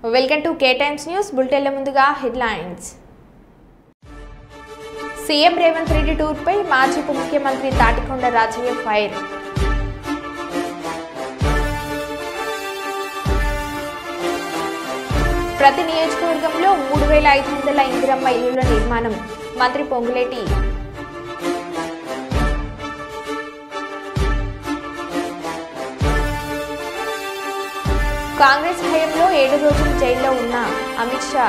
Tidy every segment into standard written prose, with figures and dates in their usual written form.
Welcome to K Times news బులెటిన్ల ముందుగా headlines. CM Revanth Reddy tour పై మాజీ ఉప ముఖ్యమంత్రి తాటికొండ రాజయ్య ఫైర్. ప్రతి నియోజకవర్గంలో 3500 ఇందిరమ్మ ఇళ్ల నిర్మాణం మంత్రి పొంగులేటి. కాంగ్రెస్ హయాంలో 7 రోజులు జైల్లో ఉన్న అమిత్ షా.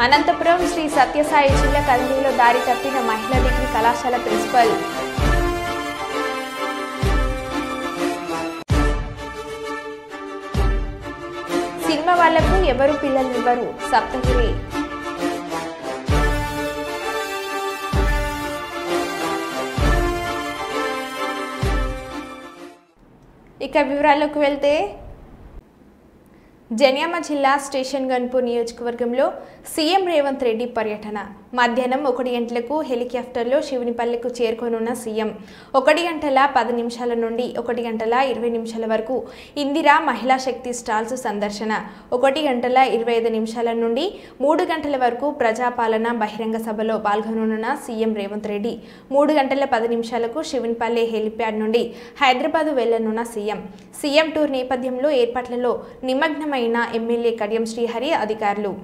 అనంతపురం శ్రీ సత్యసాయి జిల్లా కదిరిలో దారి తప్పిన మహిళా డిగ్రీ కళాశాల ప్రిన్సిపల్. సినిమా వాళ్లకు ఎవరు పిల్లల్నివ్వరు సప్తగిరి. ఇక వివరాల్లోకి వెళ్తే జనియామ జిల్లా స్టేషన్ గన్పూర్ నియోజకవర్గంలో సీఎం రేవంత్ రెడ్డి పర్యటన. మధ్యాహ్నం 1 గంటలకు హెలికాప్టర్లో శివునిపల్లికు చేరుకోనున్న సీఎం 1:10 నుండి 1:20 వరకు ఇందిరా మహిళా శక్తి స్టాల్స్ సందర్శన, 1:25 నుండి 3 గంటల వరకు ప్రజాపాలన బహిరంగ సభలో పాల్గొననున్న సీఎం రేవంత్ రెడ్డి 3:10 శివునిపల్లి హెలిప్యాడ్ నుండి హైదరాబాద్ వెళ్లనున్న సీఎం టూర్ నేపథ్యంలో ఏర్పాట్లలో నిమగ్నమైన ఎమ్మెల్యే కడియం శ్రీహరి అధికారులు.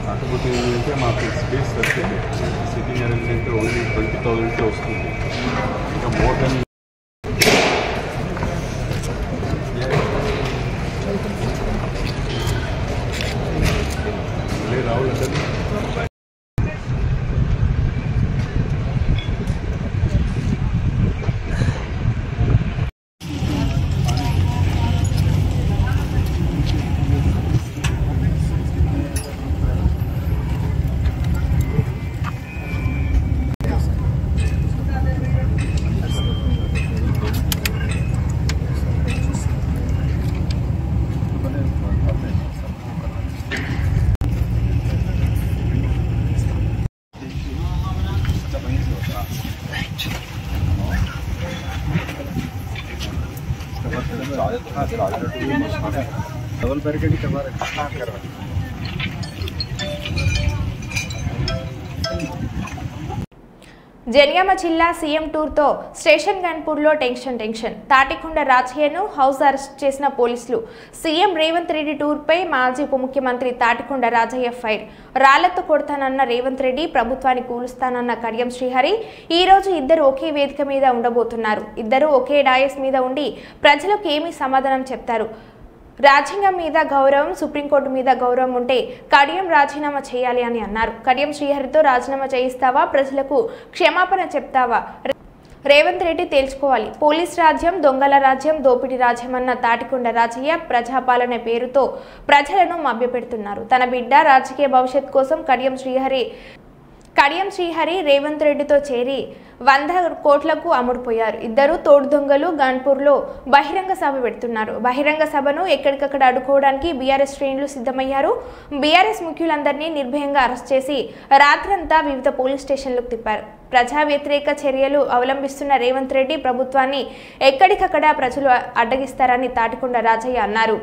కాకపోతే ఏంటంటే మాకు స్పేస్ వస్తే సిట్టింగ్ అరేంజ్మెంట్ ఓన్లీ 20,000 వస్తుంది. ఇంకా మోర్ దెన్ రావులంటే डबल बैरिकेड ही करवा रहे జనగామ జిల్లా సీఎం టూర్తో స్టేషన్ గన్పూర్లో టెన్షన్ తాటికొండ రాజయ్యను హౌస్ అరెస్ట్ చేసిన పోలీసులు. సీఎం రేవంత్ రెడ్డి టూర్పై మాజీ ఉప ముఖ్యమంత్రి తాటికొండ రాజయ్య ఫైర్. రాళ్లతో కొడతానన్న రేవంత్ రెడ్డి ప్రభుత్వాన్ని కూలుస్తానన్న కడియం శ్రీహరి. ఈ రోజు ఇద్దరు ఒకే వేదిక మీద ఉండబోతున్నారు. ఇద్దరు ఒకే డాయస్ మీద ఉండి ప్రజలకు ఏమీ సమాధానం చెప్తారు. రాజ్యాంగం మీద గౌరవం, సుప్రీంకోర్టు మీద గౌరవం ఉంటే కడియం రాజీనామా చేయాలి అని అన్నారు. కడియం శ్రీహరితో రాజీనామా చేయిస్తావా, ప్రజలకు క్షమాపణ చెప్తావా, రేవంత్ రెడ్డి తేల్చుకోవాలి. పోలీస్ రాజ్యం, దొంగల రాజ్యం, దోపిడీ రాజ్యం అన్న తాటికొండ రాజయ్య ప్రజాపాలన పేరుతో ప్రజలను మభ్యపెడుతున్నారు. తన బిడ్డ రాజకీయ భవిష్యత్ కోసం కడియం శ్రీహరి రేవంత్ రెడ్డితో చేరి 100 కోట్లకు అమ్ముడుపోయారు. ఇద్దరు తోడు దొంగలు గన్పూర్లో బహిరంగ సభ పెడుతున్నారు. బహిరంగ సభను ఎక్కడికక్కడ అడ్డుకోవడానికి బీఆర్ఎస్ శ్రేణులు సిద్ధమయ్యారు. బీఆర్ఎస్ ముఖ్యులందరినీ నిర్భయంగా అరెస్ట్ చేసి రాత్రంతా వివిధ పోలీస్ స్టేషన్లకు తిప్పారు. ప్రజా వ్యతిరేక చర్యలు అవలంబిస్తున్న రేవంత్ రెడ్డి ప్రభుత్వాన్ని ఎక్కడికక్కడ ప్రజలు అడ్డగిస్తారని తాటికొండ రాజయ్య అన్నారు.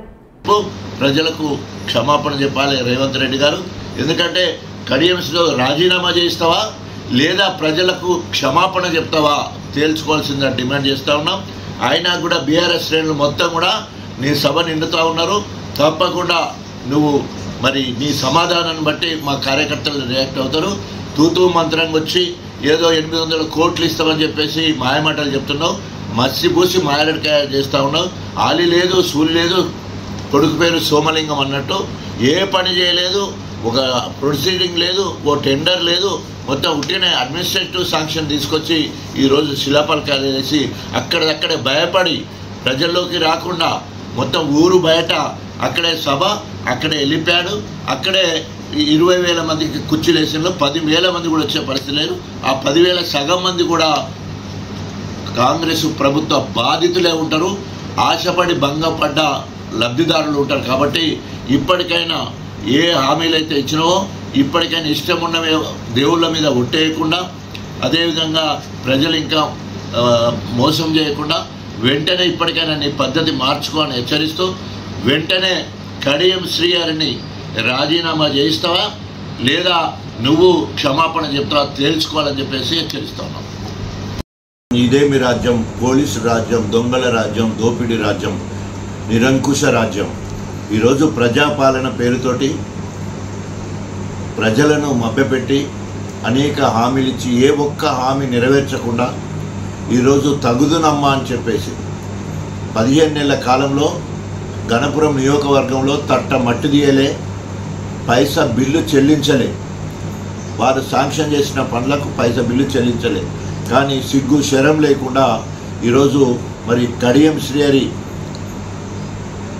ప్రజలకు క్షమాపణ చెప్పాలి రేవంత్ రెడ్డి గారు. ఎందుకంటే కడియంలో రాజీనామా చేస్తావా లేదా ప్రజలకు క్షమాపణ చెప్తావా తేల్చుకోవాల్సిందని డిమాండ్ చేస్తూ ఉన్నాం. అయినా కూడా బీఆర్ఎస్ శ్రేణులు మొత్తం కూడా నీ సభ నిండుతూ ఉన్నారు. తప్పకుండా నువ్వు మరి నీ సమాధానాన్ని బట్టి మా కార్యకర్తలు రియాక్ట్ అవుతారు. తూతూ మంత్రంగా వచ్చి ఏదో 800 కోట్లు ఇస్తామని చెప్పేసి మాయమాటలు చెప్తున్నావు. మసిపూసి మాయడికాయ చేస్తూ ఉన్నావు. ఆలి లేదు, సూలి లేదు, కొడుకు పేరు సోమలింగం అన్నట్టు ఏ పని చేయలేదు. ఒక ప్రొసీడింగ్ లేదు, ఓ టెండర్ లేదు. మొత్తం ఉట్టిన అడ్మినిస్ట్రేటివ్ శాంక్షన్ తీసుకొచ్చి ఈరోజు శిలాపలకాలు వేసి అక్కడక్కడే భయపడి ప్రజల్లోకి రాకుండా మొత్తం ఊరు బయట అక్కడే సభ, అక్కడే వెళ్ళిపోయాడు. అక్కడే 20,000 మందికి కుర్చీలు వేసిన 10,000 మంది కూడా వచ్చే పరిస్థితి లేదు. ఆ 10,000 సగం మంది కూడా కాంగ్రెస్ ప్రభుత్వ బాధితులే ఉంటారు. ఆశపడి భంగపడ్డ లబ్ధిదారులు ఉంటారు. కాబట్టి ఇప్పటికైనా ఏ హామీలు అయితే ఇచ్చినావో ఇప్పటికైనా ఇష్టం ఉన్నవే దేవుళ్ళ మీద ఒట్టేయకుండా, అదేవిధంగా ప్రజలు ఇంకా మోసం చేయకుండా వెంటనే ఇప్పటికైనా నీ పద్ధతి మార్చుకోవాలని హెచ్చరిస్తూ వెంటనే కడియం శ్రీహరిని రాజీనామా చేయిస్తావా లేదా నువ్వు క్షమాపణ చెప్తావా తేల్చుకోవాలని చెప్పేసి హెచ్చరిస్తా ఉన్నాం. ఇదేమి రాజ్యం, పోలీసు రాజ్యం, దొంగల రాజ్యం, దోపిడీ రాజ్యం, నిరంకుశ రాజ్యం. ఈరోజు ప్రజాపాలన పేరుతోటి ప్రజలను మభ్యపెట్టి అనేక హామీలు ఇచ్చి ఏ ఒక్క హామీ నెరవేర్చకుండా ఈరోజు తగుదునమ్మా అని చెప్పేసి 15 నెలల కాలంలో గణపురం నియోజకవర్గంలో తట్ట మట్టి తీయలే, పైసా బిల్లు చెల్లించలే. వారు శాంక్షన్ చేసిన పనులకు పైసా బిల్లు చెల్లించలే. కానీ సిగ్గు శరం లేకుండా ఈరోజు మరి కడియం శ్రీహరి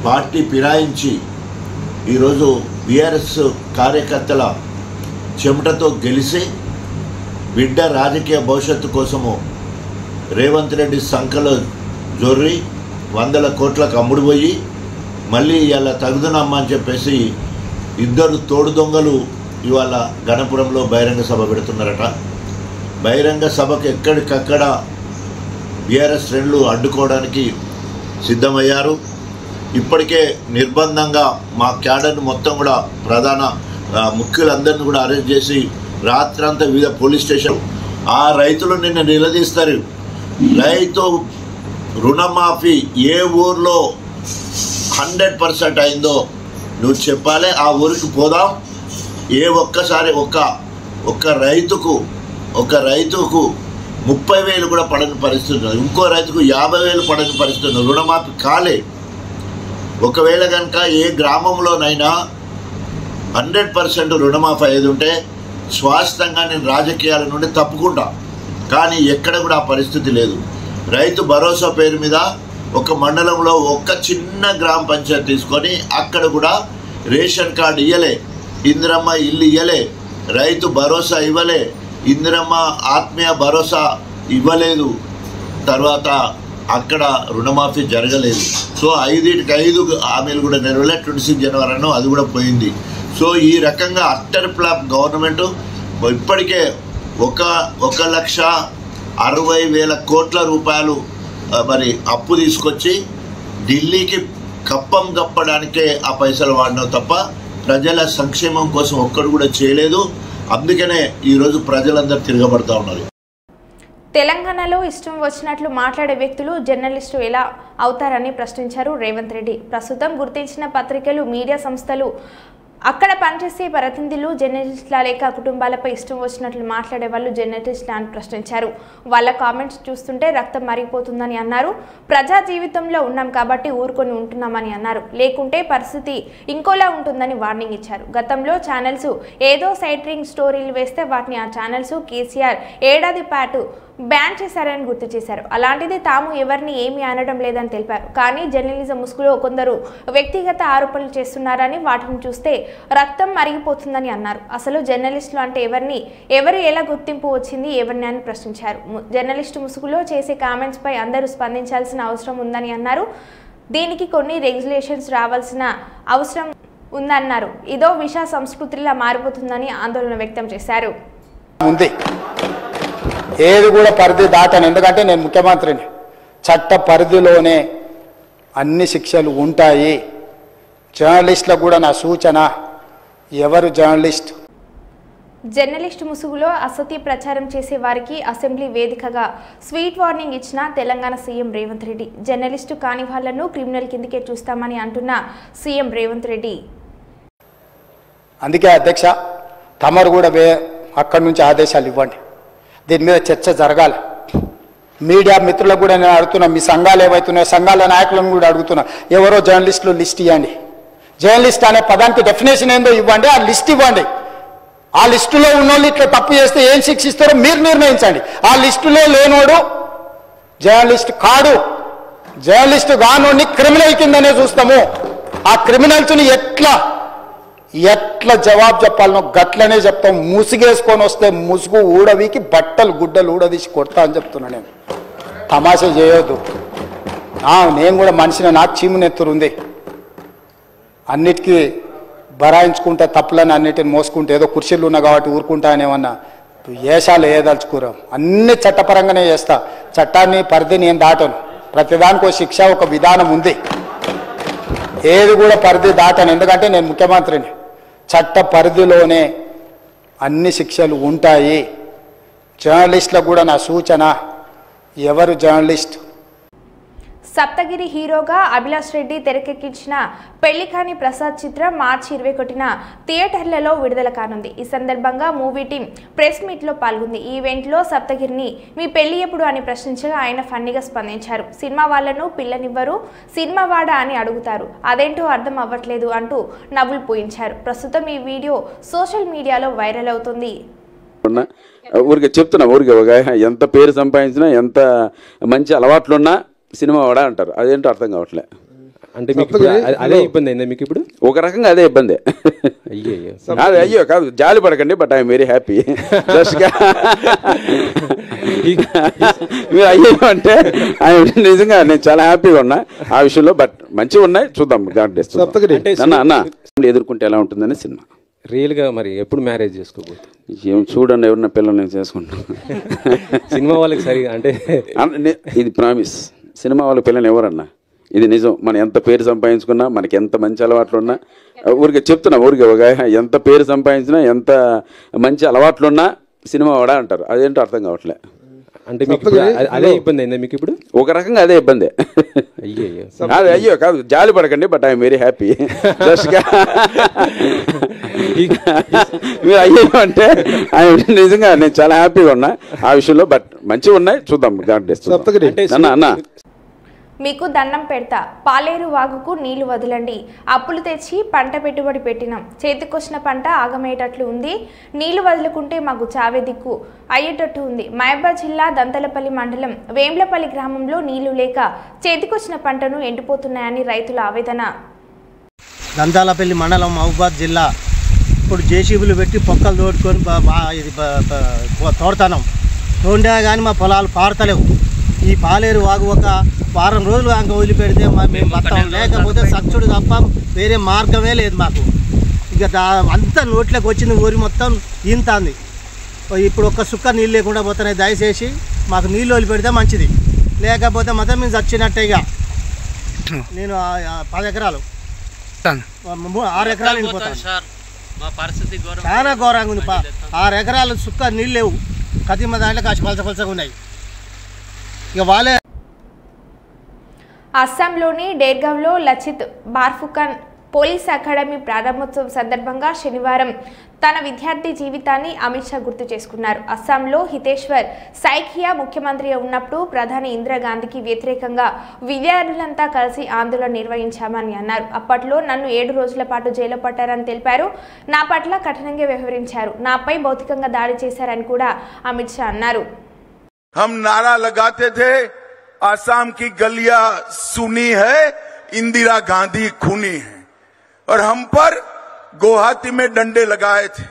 పార్టీ ఫిరాయించి ఈరోజు బీఆర్ఎస్ కార్యకర్తల చెమటతో గెలిచి బిడ్డ రాజకీయ భవిష్యత్తు కోసము రేవంత్ రెడ్డి సంఖలో జొర్రి 100 కోట్లకు అమ్ముడుపోయి మళ్ళీ ఇవాళ తగుదనమ్మా అని చెప్పేసి ఇద్దరు తోడు దొంగలు ఇవాళ గణపురంలో బహిరంగ సభ పెడుతున్నారట. బహిరంగ సభకు ఎక్కడికక్కడ బీఆర్ఎస్ శ్రేణులు అడ్డుకోవడానికి సిద్ధమయ్యారు. ఇప్పటికే నిర్బంధంగా మా క్యాడర్ను మొత్తం కూడా ప్రధాన ముఖ్యులందరినీ కూడా అరెస్ట్ చేసి రాత్రంతా వివిధ పోలీస్ స్టేషన్ ఆ రైతులు నిన్న నిలదీస్తారు. రైతు రుణమాఫీ ఏ ఊర్లో 100% అయిందో నువ్వు చెప్పాలి. ఆ ఊరికి పోదాం. ఏ ఒక్కసారి ఒక్క రైతుకు 30,000 కూడా పడని పరిస్థితి, ఇంకో రైతుకు 50,000 పడని పరిస్థితి, రుణమాఫీ కాలే. ఒకవేళ కనుక ఏ గ్రామంలోనైనా 100% రుణమాఫీ అయ్యేది ఉంటే స్వాస్థంగా నేను రాజకీయాల నుండి తప్పుకుంటా. కానీ ఎక్కడ కూడా ఆ పరిస్థితి లేదు. రైతు భరోసా పేరు మీద ఒక మండలంలో ఒక్క చిన్న గ్రామ పంచాయతీ తీసుకొని అక్కడ కూడా రేషన్ కార్డు ఇవ్వలే, ఇందిరమ్మ ఇల్లు ఇవ్వలే, రైతు భరోసా ఇవ్వలే, ఇందిరమ్మ ఆత్మీయ భరోసా ఇవ్వలేదు. తర్వాత అక్కడ రుణమాఫీ జరగలేదు. సో 5 హామీలు కూడా నెరవేరలే. 26 జనవరి అది కూడా పోయింది. సో ఈ రకంగా అట్టర్ ఫ్లాప్ గవర్నమెంట్ ఇప్పటికే 1,60,60,000 కోట్ల రూపాయలు మరి అప్పు తీసుకొచ్చి ఢిల్లీకి కప్పం కప్పడానికే ఆ పైసలు వాడినావు తప్ప ప్రజల సంక్షేమం కోసం ఒక్కడు కూడా చేయలేదు. అందుకనే ఈరోజు ప్రజలందరూ తిరగబడతా ఉన్నారు. తెలంగాణలో ఇష్టం వచ్చినట్లు మాట్లాడే వ్యక్తులు జర్నలిస్టు ఎలా అవుతారని ప్రశ్నించారు రేవంత్ రెడ్డి. ప్రస్తుతం గుర్తించిన పత్రికలు, మీడియా సంస్థలు, అక్కడ పనిచేసే ప్రతినిధులు జర్నలిస్టుల లేక కుటుంబాలపై ఇష్టం వచ్చినట్లు మాట్లాడే వాళ్ళు జర్నలిస్టులు అని ప్రశ్నించారు. వాళ్ళ కామెంట్స్ చూస్తుంటే రక్తం మరిగిపోతుందని అన్నారు. ప్రజా జీవితంలో ఉన్నాం కాబట్టి ఊరుకొని ఉంటున్నామని అన్నారు. లేకుంటే పరిస్థితి ఇంకోలా ఉంటుందని వార్నింగ్ ఇచ్చారు. గతంలో ఛానల్స్ ఏదో సైట్రింగ్ స్టోరీలు వేస్తే వాటిని ఆ ఛానల్స్ కేసీఆర్ ఏడాది పాటు బ్యాన్ చేశారని గుర్తు చేశారు. అలాంటిది తాము ఎవరిని ఏమీ అనడం లేదని తెలిపారు. కానీ జర్నలిజం ముసుగులో కొందరు వ్యక్తిగత ఆరోపణలు చేస్తున్నారని, వాటిని చూస్తే రక్తం మరిగిపోతుందని అన్నారు. అసలు జర్నలిస్టులు అంటే ఎవరు ఎలా గుర్తింపు వచ్చింది ఎవరిని అని ప్రశ్నించారు. జర్నలిస్టు ముసుగులో చేసే కామెంట్స్ పై అందరూ స్పందించాల్సిన అవసరం ఉందని అన్నారు. దీనికి కొన్ని రెగ్యులేషన్స్ రావాల్సిన అవసరం ఉందన్నారు. ఇదో విష సంస్కృతిలా మారిపోతుందని ఆందోళన వ్యక్తం చేశారు. ఏది కూడా పరిధి దాటను, ఎందుకంటే నేను ముఖ్యమంత్రిని. చట్ట పరిధిలోనే అన్ని శిక్షలు ఉంటాయి. జర్నలిస్టులకు కూడా నా సూచన, ఎవరు జర్నలిస్టు ముసుగులో అసత్య ప్రచారం చేసే వారికి అసెంబ్లీ వేదికగా స్వీట్ వార్నింగ్ ఇచ్చిన తెలంగాణ సీఎం రేవంత్ రెడ్డి. జర్నలిస్టు కాని వాళ్లను క్రిమినల్ కిందకే చూస్తామని అంటున్న సీఎం రేవంత్ రెడ్డి. అందుకే అధ్యక్ష, తమరు కూడా అక్కడి నుంచి ఆదేశాలు ఇవ్వండి. దీని మీద చర్చ జరగాలి. మీడియా మిత్రులకు కూడా నేను అడుగుతున్నా, మీ సంఘాలు ఏవైతున్నాయో సంఘాల నాయకులను కూడా అడుగుతున్నా, ఎవరో జర్నలిస్టులు లిస్ట్ ఇవ్వండి. జర్నలిస్ట్ అనే పదానికి డెఫినేషన్ ఏందో ఇవ్వండి, ఆ లిస్ట్ ఇవ్వండి. ఆ లిస్టులో ఉన్నోళ్ళు ఇట్లా తప్పు చేస్తే ఏం శిక్షిస్తారో మీరు నిర్ణయించండి. ఆ లిస్టులో లేనోడు జర్నలిస్ట్ కాడు, జర్నలిస్ట్ కానోడిని క్రిమినల్ కిందనే చూస్తాము. ఆ క్రిమినల్స్ని ఎట్లా జవాబు చెప్పాలనో గట్లనే చెప్తాం. ముసుగేసుకొని వస్తే ముసుగు ఊడవికి బట్టలు గుడ్డలు ఊడదీసి కొడతా అని చెప్తున్నా. నేను తమాషా చేయొద్దు. నేను కూడా మనిషిని, నాకు చీమునెత్తురుంది. అన్నిటికీ బరాయించుకుంటే తప్పులని అన్నిటిని మోసుకుంటే ఏదో కుర్చీలు ఉన్నా కాబట్టి ఊరుకుంటా అనేమన్నా ఏషాలు ఏదలుచుకోరాం. అన్ని చట్టపరంగానే చేస్తా. చట్టాన్ని పరిధి నేను దాటను. ప్రతిదానికి ఒక శిక్ష, ఒక విధానం ఉంది. ఏది కూడా పరిధి దాటను, ఎందుకంటే నేను ముఖ్యమంత్రిని. చట్ట పరిధిలోనే అన్ని శిక్షలు ఉంటాయి. జర్నలిస్టులకు కూడా నా సూచన, ఎవరు జర్నలిస్ట్. సప్తగిరి హీరోగా అభిలాష్ రెడ్డి తెరకెక్కించిన పెళ్లికాని ప్రసాద్ చిత్రం మార్చి 21న థియేటర్లలో విడుదల కానుంది. ఈ సందర్భంగా మూవీ టీం ప్రెస్ మీట్లో పాల్గొంది. ఈ ఈవెంట్లో సప్తగిరిని మీ పెళ్లి ఎప్పుడు అని ప్రశ్నించగా ఆయన ఫన్నీగా స్పందించారు. సినిమా వాళ్లను పిల్లనివ్వరు, సినిమా వాడా అని అడుగుతారు, అదేంటో అర్థం అవ్వట్లేదు అంటూ నవ్వులు పోయించారు. ప్రస్తుతం ఈ వీడియో సోషల్ మీడియాలో వైరల్ అవుతుంది. ఊరికే చెప్తున్నా, ఊరికే ఎంత పేరు సంపాదించినా, ఎంత మంచి అలవాట్లున్నా సినిమా వాడా అంటారు, అదేంటో అర్థం కావట్లే. అంటే మీకు అదే ఇబ్బంది అయిందా మీకు ఇప్పుడు? ఒక రకంగా అదే ఇబ్బంది. అయ్యో కాదు, జాలి పడకండి, బట్ ఐఎమ్ వెరీ హ్యాపీ. మీరు అయ్యో అంటే నిజంగా నేను చాలా హ్యాపీగా ఉన్నా ఆ విషయంలో. బట్ మంచిగా ఉన్నాయి, చూద్దాం. అన్న ఎదుర్కొంటే ఎలా ఉంటుందని సినిమా. రియల్గా మరి ఎప్పుడు మ్యారేజ్ చేసుకోబోతుంది? ఏం చూడండి, ఎవరిన పిల్లల్ని చేసుకుంటాం. సినిమా వాళ్ళకి సరిగా అంటే ఇది ప్రామిస్. సినిమా వాళ్ళ పిల్లలు ఎవరన్నా, ఇది నిజం. మనం ఎంత పేరు సంపాదించుకున్నా, మనకి ఎంత మంచి అలవాట్లు ఉన్నా, ఊరికే చెప్తున్నా, ఊరికే ఎంత పేరు సంపాదించినా, ఎంత మంచి అలవాట్లున్నా సినిమా వాడా అంటారు, అదేంటో అర్థం కావట్లే. అంటే మీకు అదే ఇబ్బంది అయిందా మీకు ఇప్పుడు? ఒక రకంగా అదే ఇబ్బంది. అయ్యో కాదు, జాలి పడకండి, బట్ ఐఎమ్ వెరీ హ్యాపీ. మీరు అయ్యో అంటే నిజంగా నేను చాలా హ్యాపీగా ఉన్నా ఆ విషయంలో. బట్ మంచిగా ఉన్నాయి, చూద్దాం. అన్న మీకు దండం పెడతా, పాలేరు వాగుకు నీళ్లు వదలండి. అప్పులు తెచ్చి పంట పెట్టుబడి పెట్టినాం, చేతికొచ్చిన పంట ఆగమయ్యేటట్లు ఉంది. నీళ్లు వదులుకుంటే మాకు చావే దిక్కు అయ్యేటట్టు ఉంది. మహబూబాబాద్ జిల్లా దంతలపల్లి మండలం వేంబ్లపల్లి గ్రామంలో నీళ్లు లేక చేతికొచ్చిన పంటను ఎండిపోతున్నాయని రైతుల ఆవేదన. దంతాలపల్లి మండలం మహబూబాబాద్ జిల్లా. ఇప్పుడు జేసీబీలు పెట్టి పొక్కలు తోడుకొని ఇది తోడుతున్నాం. తోండా కానీ మా పొలాలు పారతలేవు. ఈ పాలేరు వాగు ఒక వారం రోజులు అంక వదిలిపెడితే మేము బతాం, లేకపోతే సచ్చుడు తప్ప వేరే మార్గమే లేదు మాకు. ఇక అంతా నోట్లోకి వచ్చింది, ఊరి మొత్తం ఈంతాంది. ఇప్పుడు ఒక్క సుక్క నీళ్ళు లేకుండా పోతున్నాయి. దయచేసి మాకు నీళ్ళు వదిలిపెడితే మంచిది, లేకపోతే మొత్తం మేము చచ్చినట్టే. ఇక నేను 10 ఎకరాలు 6 ఎకరాలు వెళ్ళిపోతాను సార్. మా పరిస్థితి చాలా ఘోరంగా ఉంది. 6 ఎకరాలు సుక్క నీళ్ళు లేవు. కదిమ దాంట్లో కాసి పలసగా ఉన్నాయి. ఇక వాళ్ళే. అస్సాంలోని డేర్గావ్లో లచిత్ బార్ఫుకాన్ పోలీస్ అకాడమీ ప్రారంభోత్సవం సందర్భంగా శనివారం తన విద్యార్థి జీవితాన్ని అమిత్ షా గుర్తు చేసుకున్నారు. అస్సాంలో హితేశ్వర్ సైకియా ముఖ్యమంత్రిగా ఉన్నప్పుడు ప్రధాని ఇందిరాగాంధీకి వ్యతిరేకంగా విద్యార్థులంతా కలిసి ఆందోళన నిర్వహించామని అన్నారు. అప్పట్లో నన్ను 7 రోజుల పాటు జైల్లో పట్టారని తెలిపారు. నా పట్ల కఠినంగా వ్యవహరించారు, నాపై భౌతికంగా దాడి చేశారని కూడా అమిత్ షా అన్నారు. हम नारा लगाते थे, आसाम की गलियां सुनी है, इंदिरा गांधी खूनी है, और हम पर गुवाहाटी में डंडे लगाए थे.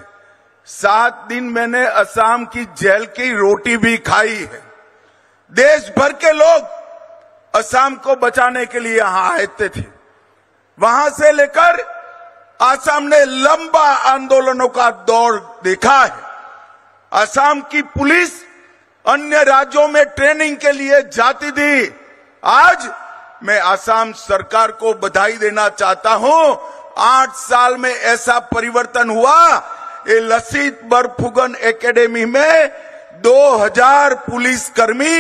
7 दिन मैंने असम की जेल की रोटी भी खाई है. देश भर के लोग असम को बचाने के लिए यहां आए थे. वहां से लेकर असम ने लंबा आंदोलनों का दौर देखा है. असम की पुलिस अन्य राज्यों में ट्रेनिंग के लिए जाती थी. आज मैं असम सरकार को बधाई देना चाहता हूं. 8 साल में ऐसा परिवर्तन हुआ. ये लसित बरफुकन एकेडमी में 2000 पुलिसकर्मी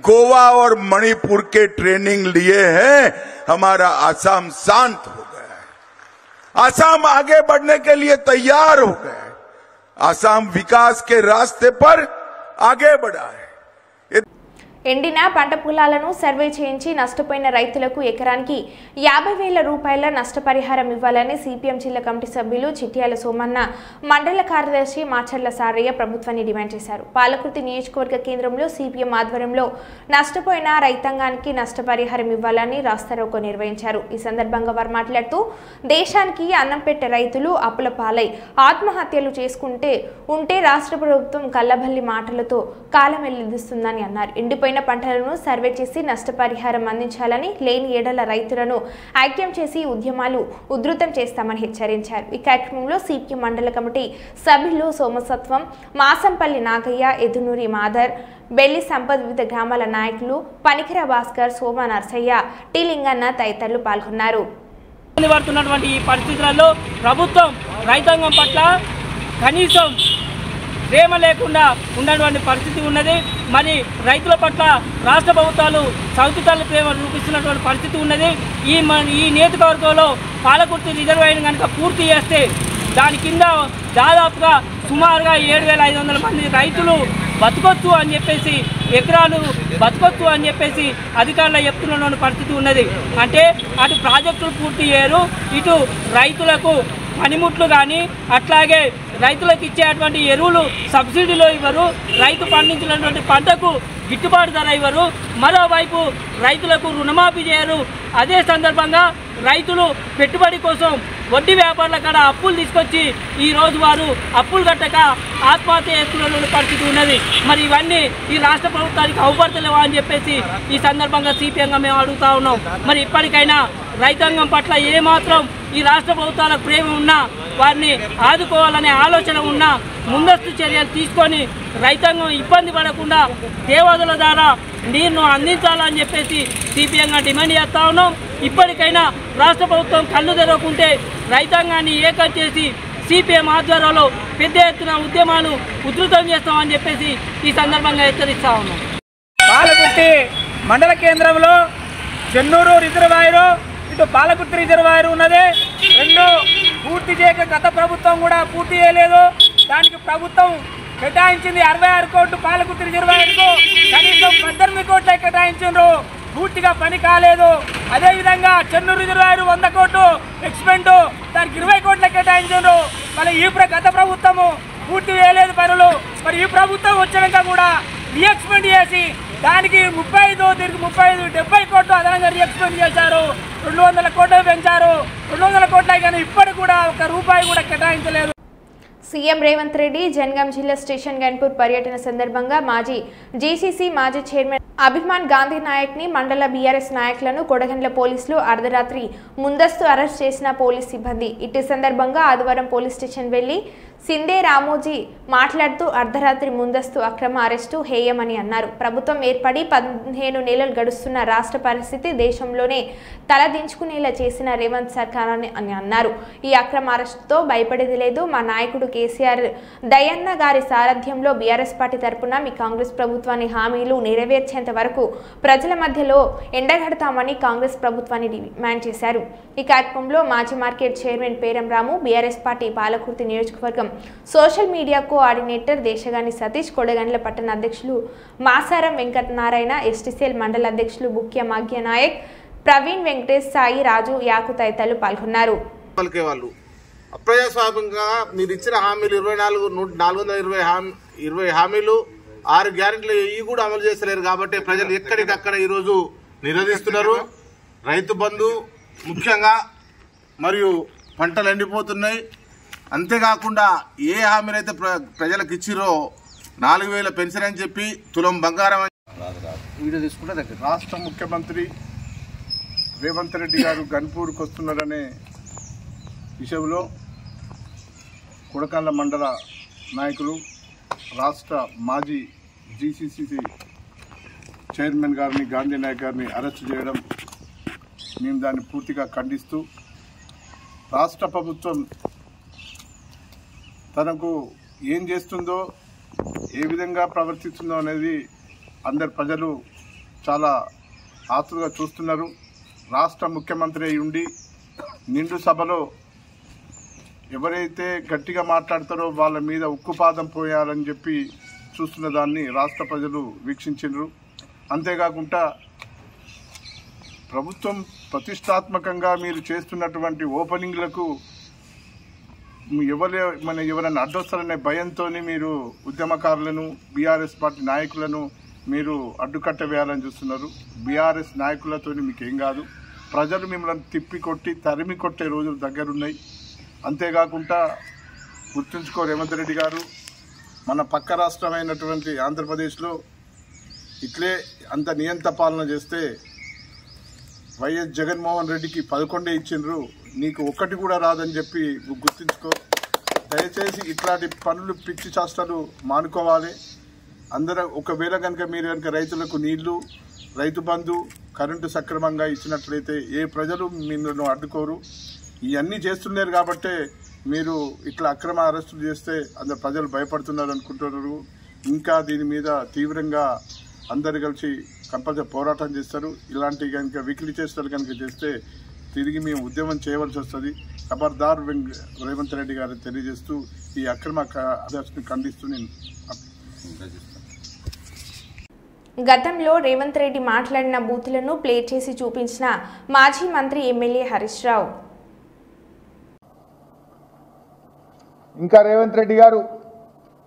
गोवा और मणिपुर के ट्रेनिंग लिए हैं. हमारा असम शांत हो गया है. असम आगे बढ़ने के लिए तैयार हो गया है. असम विकास के रास्ते पर आगे बढ़ा है. ఎండిన పంట పొలాలను సర్వే చేయించి నష్టపోయిన రైతులకు ఎకరానికి 50,000 రూపాయల నష్టపరిహారం ఇవ్వాలని సిపిఎం జిల్లా కమిటీ సభ్యులు చిట్యాల సోమన్న, మండల కార్యదర్శి మాచర్ల సారయ్య ప్రభుత్వాన్ని డిమాండ్ చేశారు. పాలకుర్తి నియోజకవర్గ కేంద్రంలో సిపిఎం ఆధ్వర్యంలో నష్టపోయిన రైతాంగానికి నష్టపరిహారం ఇవ్వాలని రాస్తారోకో నిర్వహించారు. ఈ సందర్భంగా వారు మాట్లాడుతూ దేశానికి అన్నం పెట్టే రైతులు అప్పుల పాలై ఆత్మహత్యలు చేసుకుంటే ఉంటే రాష్ట్ర ప్రభుత్వం కల్లబల్లి మాటలతో కాలం వెల్లిదిస్తుందని అన్నారు. ఎండిపోయిన పంటలను సర్వే చేసి నష్టపరిహారం అందించాలని, లేని ఏడల రైతులను ఐక్యం చేసి ఉద్యమాలు ఉధృతం చేస్తామని హెచ్చరించారు. ఈ కార్యక్రమంలో సిపిఎం మండల కమిటీ సభ్యులు సోమసత్వం, మాసంపల్లి నాగయ్య, ఎదునూరి మాదర్, బెల్లి సంపత్, వివిధ గ్రామాల నాయకులు పనికిర భాస్కర్, సోమ నర్సయ్య, టి లింగన్న తదితరులు పాల్గొన్నారు. ఈ పరిస్థితులలో ప్రభుత్వం రైతాంగం పట్ల కనీసం ప్రేమ లేకుండా ఉన్నటువంటి పరిస్థితి ఉన్నది. మరి రైతుల పట్ల రాష్ట్ర ప్రభుత్వాలు సౌతుతల్లి ప్రేమ చూపిస్తున్నటువంటి పరిస్థితి ఉన్నది. ఈ నియోజకవర్గంలో పాలకుర్తి రిజర్వాయర్ కనుక పూర్తి చేస్తే దాని కింద దాదాపుగా సుమారుగా 7,500 మంది రైతులు బతకొచ్చు అని చెప్పేసి, ఎకరాలు బతకొచ్చు అని చెప్పేసి అధికారులు చెప్తున్నటువంటి పరిస్థితి ఉన్నది. అంటే అటు ప్రాజెక్టులు పూర్తి చేయరు, ఇటు రైతులకు పనిముట్లు కానీ అట్లాగే రైతులకు ఇచ్చేటువంటి ఎరువులు సబ్సిడీలో ఇవ్వరు, రైతు పండించినటువంటి పంటకు గిట్టుబాటు ధర ఇవ్వరు, మరోవైపు రైతులకు రుణమాఫీ చేయరు. అదే సందర్భంగా రైతులు పెట్టుబడి కోసం వడ్డీ వ్యాపారుల కాడ అప్పులు తీసుకొచ్చి ఈరోజు వారు అప్పులు కట్టక ఆత్మహత్య చేస్తున్న పరిస్థితి ఉన్నది. మరి ఇవన్నీ ఈ రాష్ట్ర ప్రభుత్వానికి అవపడతలేవా అని చెప్పేసి ఈ సందర్భంగా సిపిఎంగా మేము అడుగుతా ఉన్నాం. మరి ఇప్పటికైనా రైతాంగం పట్ల ఏమాత్రం ఈ రాష్ట్ర ప్రభుత్వాల ప్రేమ ఉన్నా, వారిని ఆదుకోవాలనే ఆలోచన ఉన్నా ముందస్తు చర్యలు తీసుకొని రైతాంగం ఇబ్బంది పడకుండా దేవాదుల ద్వారా నీరును అందించాలని చెప్పేసి సిపిఎంగా డిమాండ్ చేస్తా ఉన్నాం. ఇప్పటికైనా రాష్ట్ర ప్రభుత్వం కళ్ళు తెరవకుంటే రైతాంగాన్ని ఏకం చేసి సిపిఎం ఆధ్వర్యంలో పెద్ద ఎత్తున ఉద్యమాలు ఉధృతం చేస్తామని చెప్పేసి ఈ సందర్భంగా హెచ్చరిస్తా ఉన్నాం. పాలకుర్తి మండల కేంద్రంలో చెన్నూరు రిజర్వాయరు, ఇటు పాలకుర్తి రిజర్వాయర్ ఉన్నది. రెండు పూర్తి చేయక గత ప్రభుత్వం కూడా పూర్తి చేయలేదు. దానికి ప్రభుత్వం కేటాయించింది 66 కోట్లు పాలకుర్తి రిజర్వాయర్కు, కనీసం 18 కోట్లే కేటాయించారు, పూర్తిగా పని కాలేదు. అదేవిధంగా చెన్నూరు రిజర్వాయర్ 100 కోట్లు ఎక్స్పెండ్, దానికి 20 కోట్లే కేటాయించారు. మళ్ళీ గత ప్రభుత్వము పూర్తి చేయలేదు పనులు. మరి ఈ ప్రభుత్వం వచ్చినాక కూడా రీఎక్స్పెండ్ చేసి దానికి 70 కోట్లు అదనంగా రీఎక్స్పెండ్ చేశారు. 200 కోట్లు పెంచారు. 200 కోట్ల కానీ ఇప్పటికి కూడా 1 రూపాయి కూడా కేటాయించలేదు. సీఎం రేవంత్ రెడ్డి జనగాం జిల్లా స్టేషన్ గన్పూర్ పర్యటన సందర్భంగా జీసీసీ మాజీ చైర్మన్ అభిమాన్ గాంధీ నాయక్ ని మండల బీఆర్ఎస్ నాయకులను కొడగండ్ల పోలీసులు అర్ధరాత్రి ముందస్తు అరెస్ట్ చేసిన పోలీస్ సిబ్బంది. ఇటు సందర్భంగా ఆదివారం పోలీస్ స్టేషన్ వెళ్లి సిందే రామోజీ మాట్లాడుతూ అర్ధరాత్రి ముందస్తు అక్రమ అరెస్టు హేయమని అన్నారు. ప్రభుత్వం ఏర్పడి 15 నెలలు గడుస్తున్న రాష్ట్ర పరిస్థితి దేశంలోనే తలదించుకునేలా చేసిన రేవంత్ సర్కార్ అని అన్నారు. ఈ అక్రమ అరెస్టుతో భయపడేది లేదు. మా నాయకుడు కేసీఆర్ దయన్న గారి సారథ్యంలో బీఆర్ఎస్ పార్టీ తరపున మీ కాంగ్రెస్ ప్రభుత్వాన్ని హామీలు నెరవేర్చేంత వరకు ప్రజల మధ్యలో ఎండగడతామని కాంగ్రెస్ ప్రభుత్వాన్ని డిమాండ్ చేశారు. ఈ కార్యక్రమంలో మాజీ market chairman Peram Ramu, BRS party Palakurthi నియోజకవర్గం social media coordinator Deshagani Satish, Kodakandla పట్టణ అధ్యక్షులు మాసారం వెంకట నారాయణ, ఎస్టీసీఎల్ మండల అధ్యక్షులు బుక్య మాగ్య నాయక్, ప్రవీణ్ వెంకటేష్, సాయి రాజు, యాకు తదితరులు పాల్గొన్నారు. అప్రజాస్వామ్యంగా మీరు ఇచ్చిన హామీలు 420 హామీలు 6 గ్యారెంటీలు ఇవి కూడా అమలు చేస్తలేరు కాబట్టి ప్రజలు ఎక్కడికక్కడ ఈరోజు నిరోధిస్తున్నారు. రైతు బంధు ముఖ్యంగా మరియు పంటలు ఎండిపోతున్నాయి. అంతేకాకుండా ఏ హామీలైతే ప్రజలకు ఇచ్చిరో 4000 పెన్షన్ అని చెప్పి తులం బంగారం వీడియో తీసుకుంటే దగ్గర రాష్ట్ర ముఖ్యమంత్రి రేవంత్ రెడ్డి గారు గన్పూర్కి వస్తున్నారనే విషయంలో కొడకండ్ల మండల నాయకులు రాష్ట్ర మాజీ జీసీసీ చైర్మన్ గారిని గాంధీ నాయక్ గారిని అరెస్ట్ చేయడం మేము దాన్ని పూర్తిగా ఖండిస్తూ రాష్ట్ర ప్రభుత్వం తనకు ఏం చేస్తుందో ఏ విధంగా ప్రవర్తిస్తుందో అనేది అందరు ప్రజలు చాలా ఆతృతగా చూస్తున్నారు. రాష్ట్ర ముఖ్యమంత్రి అయి ఉండి నిండు సభలో ఎవరైతే గట్టిగా మాట్లాడతారో వాళ్ళ మీద ఉక్కుపాదం పోయాలని చెప్పి చూస్తున్న దాన్ని రాష్ట్ర ప్రజలు వీక్షించారు. అంతేకాకుండా ప్రభుత్వం ప్రతిష్టాత్మకంగా మీరు చేస్తున్నటువంటి ఓపెనింగ్లకు ఎవరైనా అడ్డొస్తారనే భయంతో మీరు ఉద్యమకారులను బీఆర్ఎస్ పార్టీ నాయకులను మీరు అడ్డుకట్ట వేయాలని చూస్తున్నారు. బీఆర్ఎస్ నాయకులతో మీకేం కాదు. ప్రజలు మిమ్మల్ని తిప్పికొట్టి తరిమి కొట్టే రోజులు దగ్గరున్నాయి. అంతేకాకుండా గుర్తుంచుకో రేవంత్ రెడ్డి గారు, మన పక్క రాష్ట్రమైనటువంటి ఆంధ్రప్రదేశ్లో ఇట్లే అంత నియంత పాలన చేస్తే వైఎస్ జగన్మోహన్ రెడ్డికి 11 ఇచ్చిండ్రు, నీకు 1 కూడా రాదని చెప్పి గుర్తుంచుకో. దయచేసి ఇట్లాంటి పనులు పిచ్చి చేష్టలు మానుకోవాలి. అందరూ ఒకవేళ కనుక మీరు కనుక రైతులకు నీళ్లు, రైతు బంధు, కరెంటు సక్రమంగా ఇచ్చినట్లయితే ఏ ప్రజలు మిమ్మల్ని అడ్డుకోరు. ఇవన్నీ చేస్తున్నారు కాబట్టే మీరు ఇట్లా అక్రమ అరెస్టులు చేస్తే అందరు ప్రజలు భయపడుతున్నారు అనుకుంటున్నారు. ఇంకా దీని మీద తీవ్రంగా అందరు కలిసి కంపల్సరీ పోరాటం చేస్తారు. ఇలాంటి కనుక వికిలి చేష్టలు కనుక చేస్తే తిరిగి మేము ఉద్యమం చేయవలసి వస్తుంది. ఖబర్దార్ రేవంత్ రెడ్డి గారు తెలియజేస్తూ ఈ అక్రమ అరెస్టును ఖండిస్తూ నేను గతంలో రేవంత్ రెడ్డి మాట్లాడిన బూతులను ప్లే చేసి చూపించిన మాజీ మంత్రి ఎమ్మెల్యే హరీష్ రావు. ఇంకా రేవంత్ రెడ్డి గారు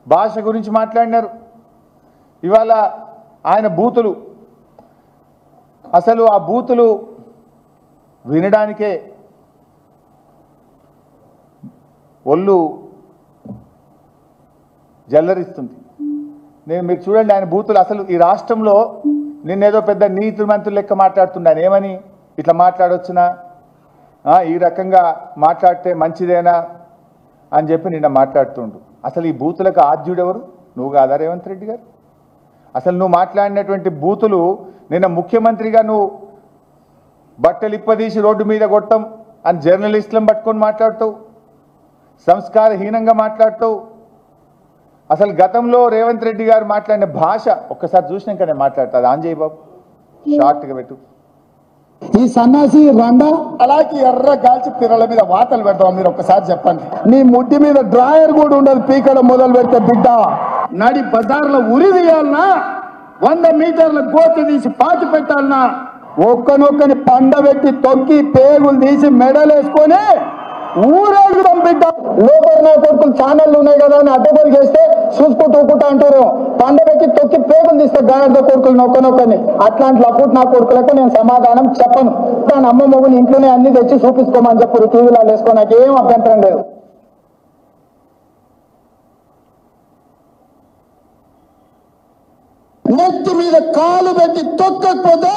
భాష గురించి మాట్లాడినారు. ఇవాళ ఆయన బూతులు, అసలు ఆ బూతులు వినడానికే ఒళ్ళు జల్లరిస్తుంది. మీరు చూడండి ఆయన బూతులు. అసలు ఈ రాష్ట్రంలో నిన్నేదో పెద్ద నీతి మంత్రులు లెక్క మాట్లాడుతున్నాను. ఏమని ఇట్లా మాట్లాడొచ్చునా, ఈ రకంగా మాట్లాడితే మంచిదేనా అని చెప్పి నిన్న మాట్లాడుతుండు. అసలు ఈ బూతులకు ఆద్యుడెవరు? నువ్వు కాదా రేవంత్ రెడ్డి గారు? అసలు నువ్వు మాట్లాడినటువంటి బూతులు నిన్న ముఖ్యమంత్రిగా నువ్వు బట్టలు ఇప్పదీసి రోడ్డు మీద కొట్టం అని జర్నలిస్టులను పట్టుకొని మాట్లాడుతావు, సంస్కారహీనంగా మాట్లాడుతావు. అసలు గతంలో రేవంత్ రెడ్డి గారు మాట్లాడిన భాష ఒక్కసారి చూసినాక నేను మాట్లాడతాను. ఆంజయ్ బాబు షార్ట్గా పెట్టు. ఈ సన్నాసి రండ అలాగే ఎర్ర గాల్చి పిర్రల మీద వాతలు పెడతాం. మీరు ఒక్కసారి చెప్పండి. నీ ముడ్డి మీద డ్రాయర్ కూడా ఉండదు. పీకడం మొదలు పెడితే బిడ్డ నడి బజార్లో ఉరి తీయాలన్నా, 100 మీటర్ల గోతి తీసి పాతి పెట్టాలన్నా, ఒక్కనొక్కని పండబెట్టి తొక్కి పేగులు తీసి మెడలేసుకొని ఊరేగుదాం బిడ్డ. లోపల కొడుకులు ఛానళ్ళు ఉన్నాయి కదా అని అడ్డగోలు చేస్తే చూసుకుంటూ ఊకుంటా అంటారు. పండబెట్టి తొక్కి పేగులు తీస్తే గాడిద కొడుకులు నొక్కనొక్కని. అట్లాంటి అప్పుడు నా కొడుకులకు నేను సమాధానం చెప్పను. దాని అమ్మ మొగులు ఇంట్లోనే అన్ని తెచ్చి చూపించుకోమని చెప్పారు. టీవీలో వేసుకో, నాకేం అభ్యంతరం లేదు. నెత్తి మీద కాలు పెట్టి తొక్కకపోతే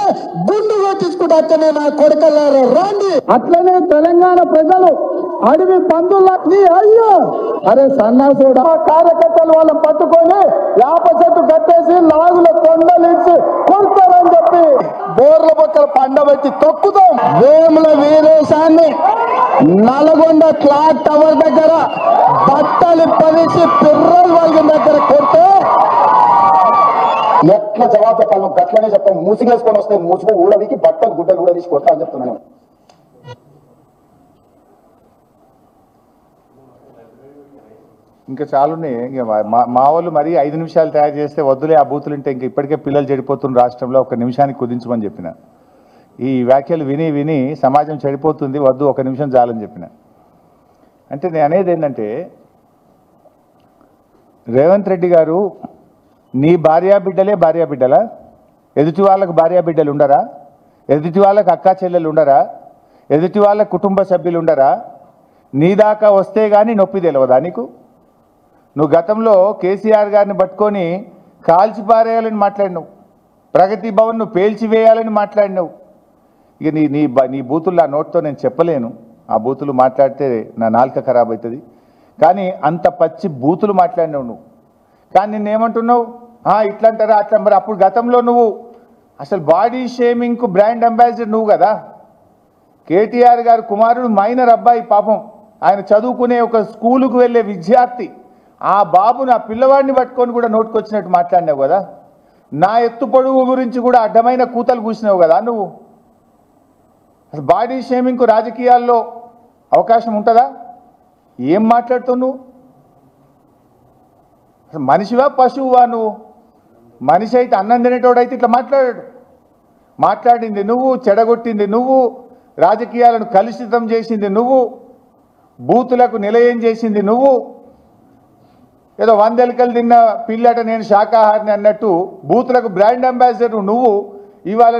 గుండు కొట్టించుకుంటా అక్కనే నా కొడుకల్లారా రండి. అట్లనే తెలంగాణ ప్రజలు అడవి పందులకి అయ్యో అరే సన్నాసుడు కార్యకర్తలు వాళ్ళని పట్టుకొని వేప చెట్టు కట్టేసి లాగుల కొండలించి కొడతారని చెప్పి బోర్ల పక్కల పండబెట్టి తొక్కుతాం. వేముల వీరేశాన్ని నల్గొండ క్లాక్ టవర్ దగ్గర బట్టలు పరిచి పిర్రలు వాళ్ళ దగ్గర కొడితే ఎట్లా జవాబు చెప్పాలి? గట్లనే చెప్పాను. మూసిగేసుకొని వస్తే మూసుకు ఊడదికి బట్టలు గుడ్డలు కూడా తీసి కొడతా అని చెప్తున్నాను. ఇంకా చాలున్నాయి. ఇంకా మా వాళ్ళు మరి 5 నిమిషాలు తయారు చేస్తే వద్దులే ఆ బూతులుంటే ఇంక ఇప్పటికే పిల్లలు చెడిపోతున్న రాష్ట్రంలో 1 నిమిషానికి కుదించమని చెప్పిన. ఈ వ్యాఖ్యలు విని విని సమాజం చెడిపోతుంది, వద్దు 1 నిమిషం చాలని చెప్పిన. అంటే నేను అనేది ఏంటంటే, రేవంత్ రెడ్డి గారు నీ భార్యాబిడ్డలే భార్యాబిడ్డలా? ఎదుటి వాళ్ళకు భార్యాబిడ్డలు ఉండరా? ఎదుటి వాళ్ళకు అక్కా చెల్లెలు ఉండరా? ఎదుటి వాళ్ళ కుటుంబ సభ్యులు ఉండరా? నీ దాకా వస్తే కానీ నొప్పి తెలియదా నీకు? నువ్వు గతంలో కేసీఆర్ గారిని పట్టుకొని కాల్చిపారేయాలని మాట్లాడినావు, ప్రగతి భవన్ను పేల్చివేయాలని మాట్లాడినావు. ఇక నీ బూతులు ఆ నోట్తో నేను చెప్పలేను. ఆ బూతులు మాట్లాడితే నా నాలుక ఖరాబ్ అవుతుంది. కానీ అంత పచ్చి బూతులు మాట్లాడినావు నువ్వు. కానీ నిన్నేమంటున్నావు? ఇట్లా అంటారా అట్లా. మరి అప్పుడు గతంలో నువ్వు అసలు బాడీ షేమింగ్కు బ్రాండ్ అంబాసిడర్ నువ్వు కదా. కేటీఆర్ గారు కుమారుడు మైనర్ అబ్బాయి, పాపం ఆయన చదువుకునే ఒక స్కూలుకు వెళ్ళే విద్యార్థి. ఆ బాబుని ఆ పిల్లవాడిని పట్టుకొని కూడా నోటుకొచ్చినట్టు మాట్లాడినావు కదా. నా ఎత్తు పొడుగు గురించి కూడా అడ్డమైన కూతలు కూసినావు కదా నువ్వు. అసలు బాడీ షేమింగ్కు రాజకీయాల్లో అవకాశం ఉంటుందా? ఏం మాట్లాడుతావు నువ్వు? అసలు మనిషివా పశువువా నువ్వు? మనిషి అయితే అన్నం తినేటోడైతే ఇట్లా మాట్లాడాడు. మాట్లాడింది నువ్వు, చెడగొట్టింది నువ్వు, రాజకీయాలను కలుషితం చేసింది నువ్వు, బూతులకు నిలయం చేసింది నువ్వు. ఏదో 100 ఎలుకలు తిన్న పిల్లట నేను శాకాహారిని అన్నట్టు బూతులకు బ్రాండ్ అంబాసిడర్ నువ్వు. ఇవాళ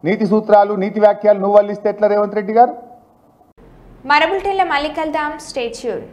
నీతి సూత్రాలు, నీతి వ్యాఖ్యలు నువ్వు వల్లిస్తే ఎట్లా రేవంత్ రెడ్డి గారు? మరో బులెటిన్లో మళ్ళీ కలుద్దాం. Stay tuned.